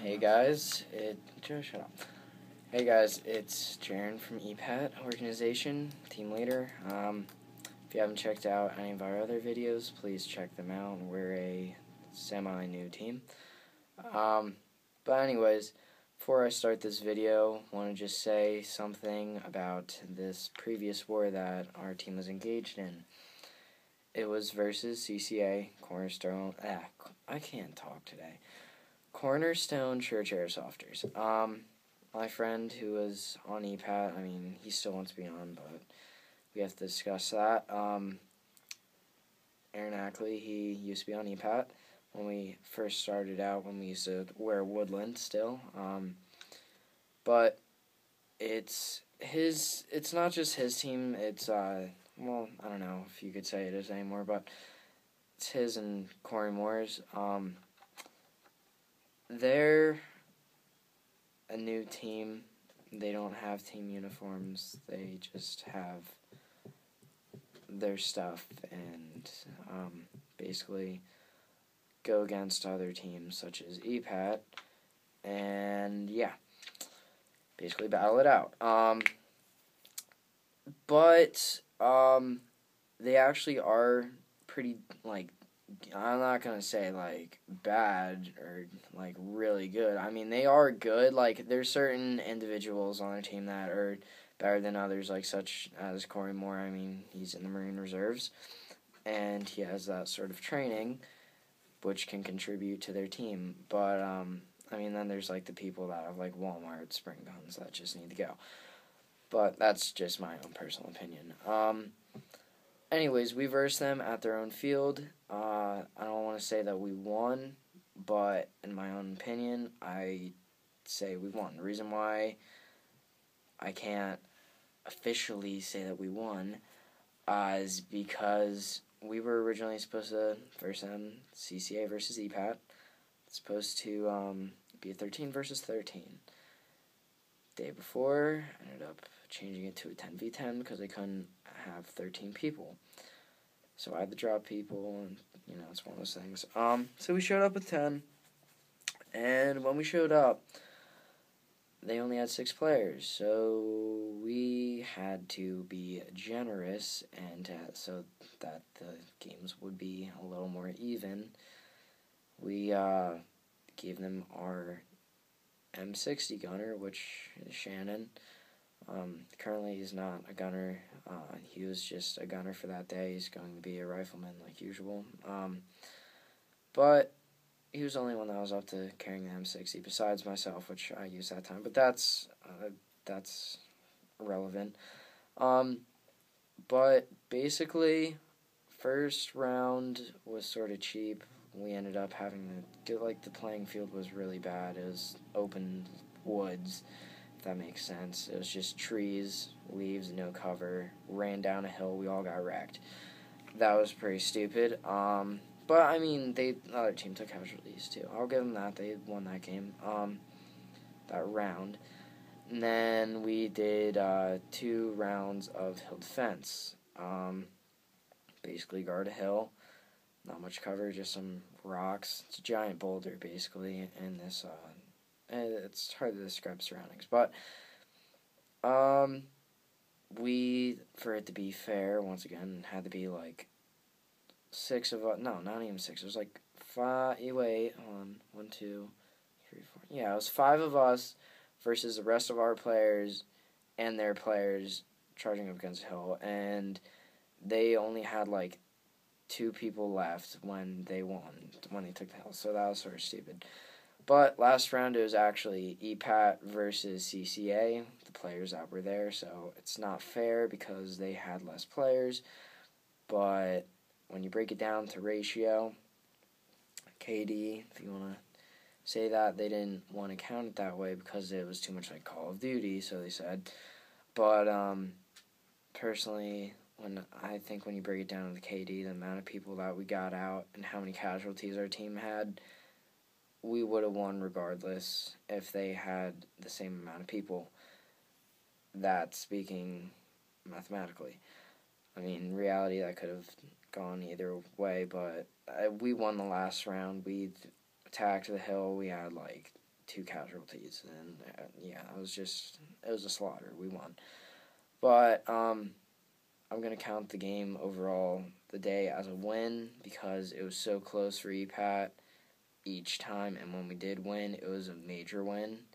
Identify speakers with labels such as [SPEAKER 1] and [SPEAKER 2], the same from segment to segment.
[SPEAKER 1] Hey guys, shut up. Hey guys, it's Jaren from EPAT organization, team leader. If you haven't checked out any of our other videos, please check them out. We're a semi-new team. But anyways, before I start this video, I want to just say something about this previous war that our team was engaged in. It was versus CCA, Cornerstone. I can't talk today. Cornerstone Church Airsofters. My friend who was on EPAT, he still wants to be on, but we have to discuss that. Aaron Ackley, he used to be on EPAT when we first started out, when we used to wear Woodland still. But it's not just his team, it's, well, I don't know if you could say it is anymore, but it's his and Corey Moore's. They're a new team. They don't have team uniforms. They just have their stuff and basically go against other teams such as EPAT and basically battle it out. But they actually are pretty, I'm not going to say, bad or, really good. They are good. There's certain individuals on their team that are better than others, such as Corey Moore. He's in the Marine Reserves, and he has that sort of training, which can contribute to their team. But, then there's, the people that have, Walmart spring guns that just need to go. But that's just my own personal opinion. Anyways, we versed them at their own field. I don't want to say that we won, but in my own opinion, I say we won. The reason why I can't officially say that we won is because we were originally supposed to verse them CCA versus EPAT. It's supposed to be a 13 versus 13. Day before, I ended up changing it to a 10v10 because they couldn't have 13 people. So I had to drop people, and, it's one of those things. So we showed up with 10, and when we showed up, they only had 6 players, so we had to be generous, and so that the games would be a little more even, we gave them our M60 gunner, which is Shannon. Currently he's not a gunner. He was just a gunner for that day. He's going to be a rifleman like usual. But he was the only one that was up to carrying the M60 besides myself, which I used that time. But that's irrelevant. But basically, first round was sort of cheap. We ended up having to the playing field was really bad. It was open woods, if that makes sense. It was just trees, leaves, no cover, ran down a hill, we all got wrecked. That was pretty stupid. But the other team took casualties too. I'll give them that. They won that game, that round. And then we did 2 rounds of hill defense. Basically guard a hill. Not much cover, just some rocks. It's a giant boulder, basically, in this, it's hard to describe surroundings. But, we, for it to be fair, once again, had to be, 6 of us. No, not even 6. It was, 5. Wait, hold on. 1, 2, 3, 4. Yeah, it was 5 of us versus the rest of our players and their players charging up against the hill. And they only had, 2 people left when they won, when they took the hill, so that was sort of stupid. But last round, it was actually EPAT versus CCA, the players that were there, so it's not fair because they had less players, but when you break it down to ratio, KD, if you want to say that, they didn't want to count it that way because it was too much like Call of Duty, so they said, but personally, when you break it down to the KD, the amount of people that we got out and how many casualties our team had, we would have won regardless if they had the same amount of people. That's speaking mathematically. In reality, that could have gone either way, but we won the last round. We attacked the hill. We had 2 casualties, and yeah, it was a slaughter. We won, but I'm gonna count the game overall, the day, as a win because it was so close for EPAT each time, and when we did win, it was a major win.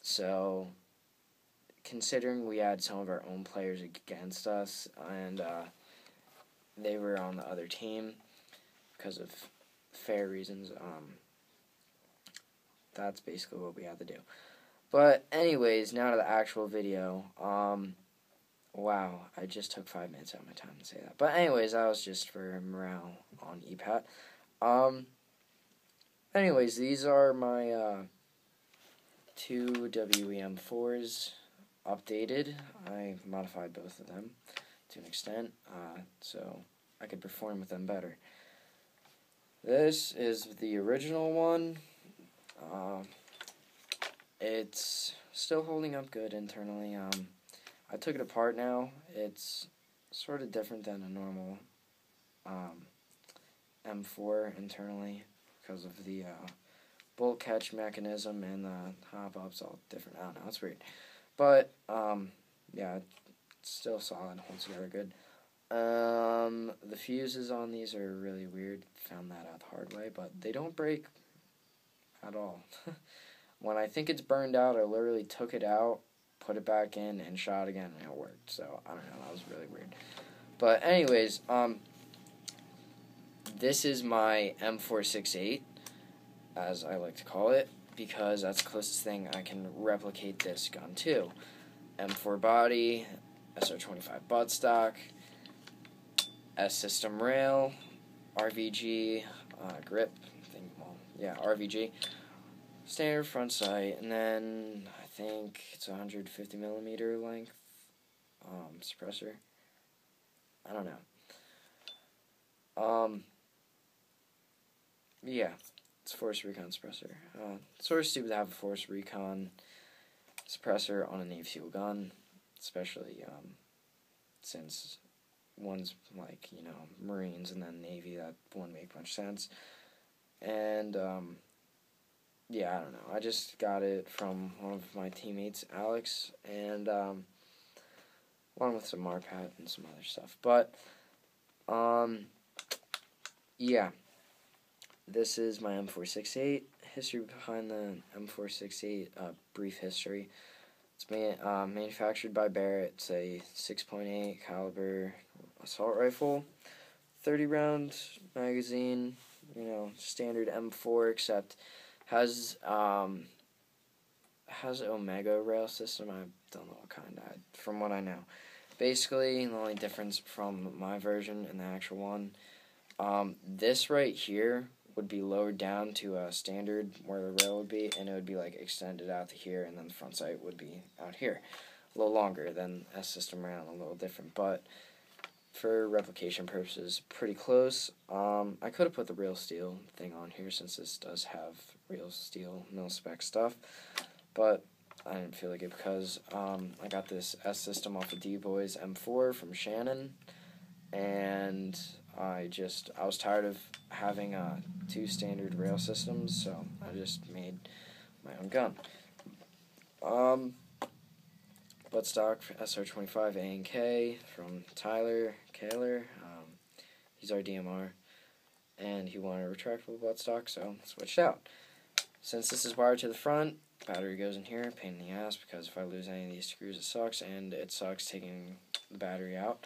[SPEAKER 1] So, considering we had some of our own players against us, and they were on the other team because of fair reasons, that's basically what we had to do. But anyways, now to the actual video. Wow, I just took 5 minutes out of my time to say that. But anyways, that was just for morale on EPAT. Anyways, these are my 2 WEM4s updated. I modified both of them to an extent, so I could perform with them better. This is the original one. It's still holding up good internally. I took it apart now. It's sort of different than a normal M4 internally because of the bolt catch mechanism and the hop-up's all different. I don't know, it's weird. But, yeah, it's still solid, holds together good. The fuses on these are really weird. Found that out the hard way, but they don't break at all. When I think it's burned out, I literally took it out, put it back in, and shot again, and it worked. So, I don't know, that was really weird. But anyways, this is my M468, as I like to call it, because that's the closest thing I can replicate this gun to. M4 body, SR25 buttstock, S-system rail, RVG, grip, RVG, standard front sight, and then I think it's 150 millimeter length suppressor. I don't know. Yeah, it's Force Recon suppressor. It's sort of stupid to have a Force Recon suppressor on a Navy SEAL gun, especially since one's like, Marines and then Navy. That wouldn't make much sense. And yeah, I don't know. I just got it from one of my teammates, Alex, and along with some Marpat and some other stuff. But yeah, this is my M468. History behind the M468, brief history. It's manufactured by Barrett. It's a 6.8 caliber assault rifle, 30 round magazine, standard M4, except has Omega rail system. I don't know what kind. From what I know, basically the only difference from my version and the actual one, this right here would be lowered down to a standard where the rail would be, and it would be like extended out to here, and then the front sight would be out here, a little longer than S-system rail, a little different, but for replication purposes, pretty close. I could have put the real steel thing on here since this does have real steel mil-spec stuff, but I didn't feel like it because I got this S-system off of D-Boy's M4 from Shannon, and I was tired of having 2 standard rail systems, so I just made my own gun. Buttstock SR25 A&K from Tyler Kaler. He's our DMR, and he wanted a retractable buttstock, so switched out. Since this is wired to the front, battery goes in here, pain in the ass, because if I lose any of these screws it sucks, and it sucks taking the battery out.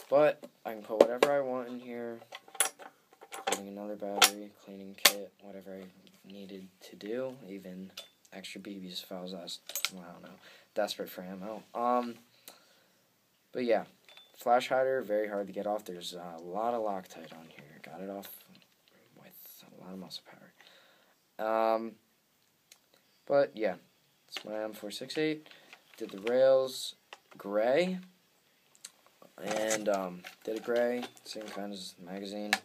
[SPEAKER 1] But I can put whatever I want in here, including another battery, cleaning kit, whatever I needed to do, even extra BBs if I was, I don't know, desperate for ammo. But yeah, flash hider, very hard to get off. There's a lot of Loctite on here. Got it off with a lot of muscle power. But yeah, it's my M468. Did the rails gray. And did it gray, same kind as the magazine.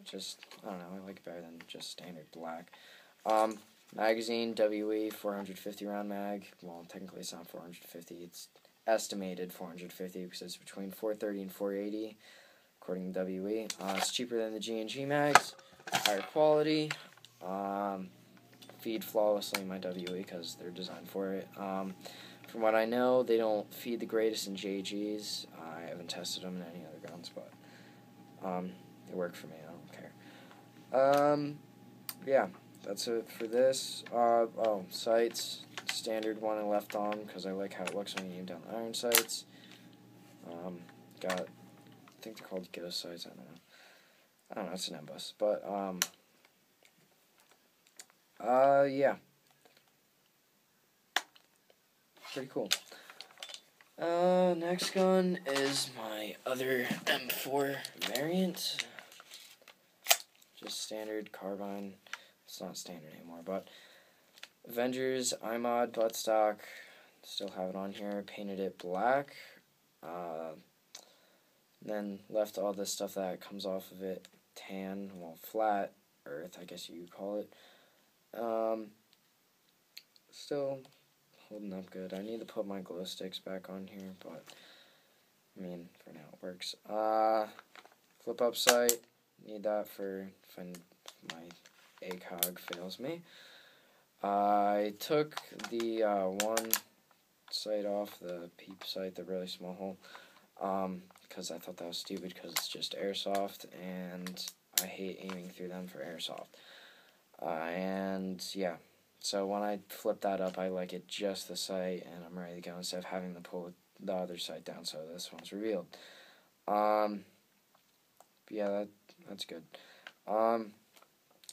[SPEAKER 1] Just, I don't know, I like it better than just standard black. Magazine, WE, 450 round mag. Well, technically it's not 450, it's estimated 450 because it's between 430 and 480, according to WE. It's cheaper than the G&G mags, higher quality, feed flawlessly in my WE because they're designed for it. From what I know, they don't feed the greatest in JGs. I haven't tested them in any other guns, but they work for me. I don't care. Yeah, that's it for this. Sights. Standard one I left on because I like how it looks when you aim down the iron sights. I think they're called ghost sights. I don't know. It's an M-bus, but yeah, pretty cool. Next gun is my other M4 variant. Just standard carbine. It's not standard anymore, but Avengers iMod buttstock. Still have it on here. Painted it black. Then left all the stuff that comes off of it tan, well, flat earth, I guess you could call it. Still holding up good. I need to put my glow sticks back on here, but I mean, for now it works. Flip up sight. Need that for if my ACOG fails me. I took the one sight off, the peep sight, the really small hole, because I thought that was stupid because it's just airsoft, and I hate aiming through them for airsoft. And yeah, so when I flip that up, I like it just the sight, and I'm ready to go instead of having to pull the other sight down, so this one's revealed. Yeah, that's good.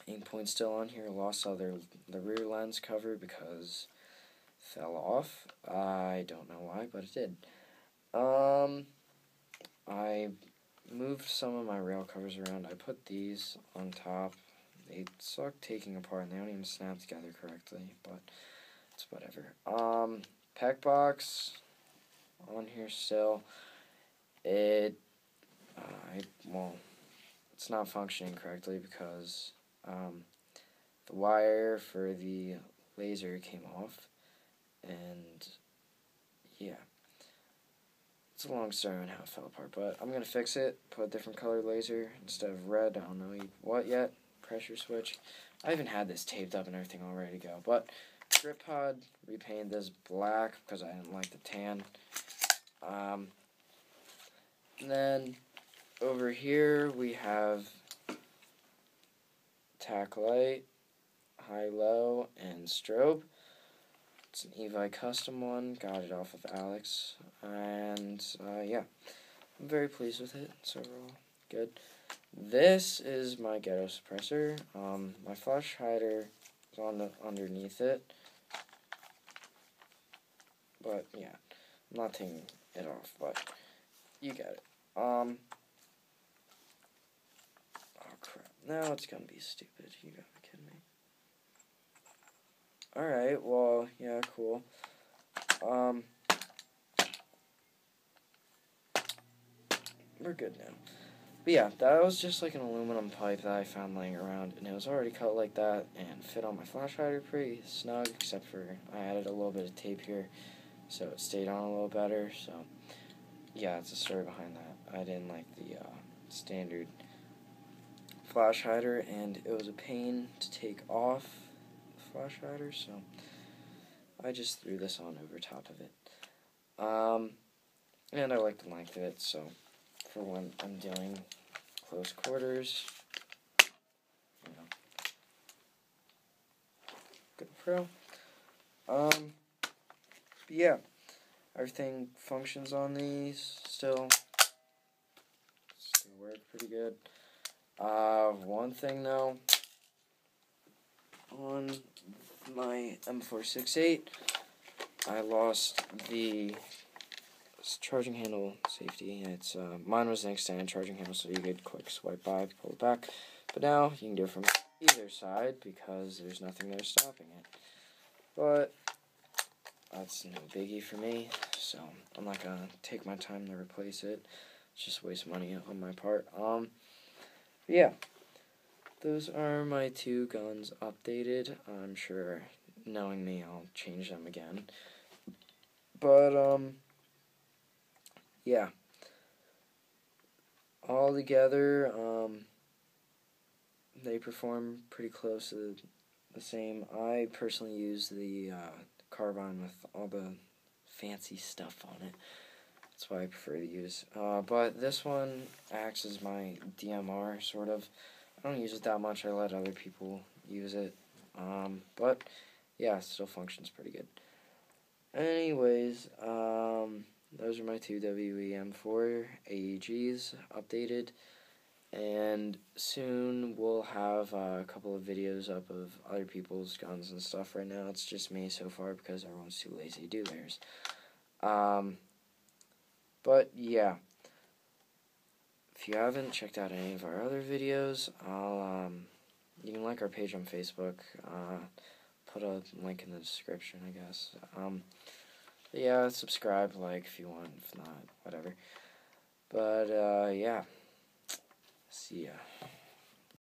[SPEAKER 1] Aim point still on here. Lost the rear lens cover because it fell off. I don't know why, but it did. I moved some of my rail covers around. I put these on top. They suck taking apart and they don't even snap together correctly, but it's whatever. Pack box on here still. Well, it's not functioning correctly because the wire for the laser came off, and yeah, it's a long story on how it fell apart, but I'm going to fix it, put a different color laser instead of red. I don't know what yet. Pressure switch. I even had this taped up and everything all ready to go, but grip pod, repainted this black because I didn't like the tan. And then over here we have tack light, high-low, and strobe. It's an Evi custom one, got it off of Alex, and yeah, I'm very pleased with it. It's overall good. This is my ghetto suppressor. My flash hider is on underneath it, but yeah, I'm not taking it off, but you get it. Oh crap! Now it's gonna be stupid. You gotta be kidding me. Alright, well, yeah, cool. We're good now. But yeah, that was just like an aluminum pipe that I found laying around, and it was already cut like that and fit on my flash hider pretty snug, except for I added a little bit of tape here, so it stayed on a little better. So yeah, it's a story behind that. I didn't like the standard flash hider, and it was a pain to take off the flash hider, so I just threw this on over top of it. And I like the length of it, so for when I'm doing close quarters, you know, good pro. But yeah, everything functions on these still work pretty good. One thing though, on my M468, I lost the charging handle safety. It's mine was an extended charging handle, so you could quick swipe by, pull it back. But now you can do it from either side because there's nothing there stopping it. But that's no biggie for me, so I'm not gonna take my time to replace it. It's just waste money on my part. Yeah, those are my two guns updated. I'm sure, knowing me, I'll change them again. But yeah, all together, they perform pretty close to the same. I personally use the carbine with all the fancy stuff on it. That's what I prefer to use. But this one acts as my DMR, sort of. I don't use it that much. I let other people use it. But, yeah, it still functions pretty good. Anyways, those are my two WEM4 AEGs updated. And soon we'll have a couple of videos up of other people's guns and stuff. Right now it's just me so far because everyone's too lazy to do theirs. But yeah, if you haven't checked out any of our other videos, you can like our page on Facebook. Put a link in the description, I guess. Yeah, subscribe, like if you want. If not, whatever. But yeah, see ya.